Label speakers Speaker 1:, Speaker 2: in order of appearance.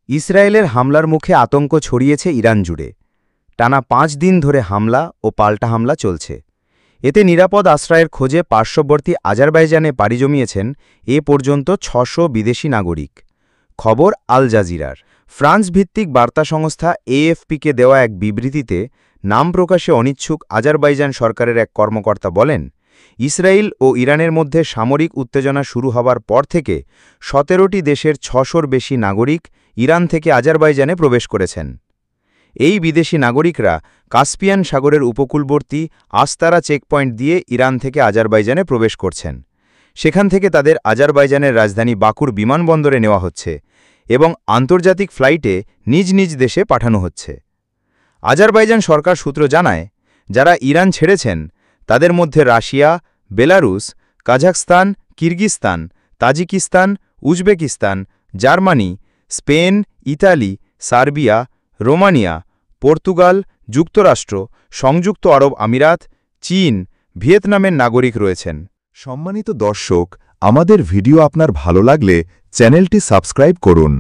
Speaker 1: ইসরায়েলের হামলার মুখে আতঙ্ক ছড়িয়েছে ইরান জুড়ে। টানা ৫ দিন ধরে হামলা ও পাল্টা হামলা চলছে। এতে নিরাপদ আশ্রয়ের খোঁজে পার্শ্ববর্তী আজারবাইজানে পাড়ি জমিয়েছেন এ পর্যন্ত ৬০০ বিদেশি নাগরিক। খবর আল জাজিরার। ফ্রান্স ভিত্তিক বার্তা সংস্থা এএফপিকে দেওয়া এক বিবৃতিতে নাম প্রকাশে অনিচ্ছুক আজারবাইজান সরকারের এক কর্মকর্তা বলেন, ইসরায়েল ও ইরানের মধ্যে সামরিক উত্তেজনা শুরু হবার পর থেকে ১৭টি দেশের ৬০০র বেশি নাগরিক ইরান থেকে আজারবাইজানে প্রবেশ করেছেন। এই বিদেশি নাগরিকরা কাস্পিয়ান সাগরের উপকূলবর্তী আস্তারা চেকপয়েন্ট দিয়ে ইরান থেকে আজারবাইজানে প্রবেশ করছেন। সেখান থেকে তাদের আজারবাইজানের রাজধানী বাকুর বিমানবন্দরে নেওয়া হচ্ছে এবং আন্তর্জাতিক ফ্লাইটে নিজ নিজ দেশে পাঠানো হচ্ছে। আজারবাইজান সরকার সূত্র জানায়, যারা ইরান ছেড়েছেন তাদের মধ্যে Russia, Belarus, Kazakhstan, Kyrgyzstan, Tajikistan, Uzbekistan, Germany, Spain, Italy, Serbia, Romania, Portugal, যুক্তরাষ্ট্র, সংযুক্ত আরব আমিরাত, চীন, ভিয়েতনামের নাগরিক রয়েছেন।
Speaker 2: সম্মানিত দর্শক, আমাদের ভিডিও আপনার ভালো লাগলে চ্যানেলটি সাবস্ক্রাইব করুন।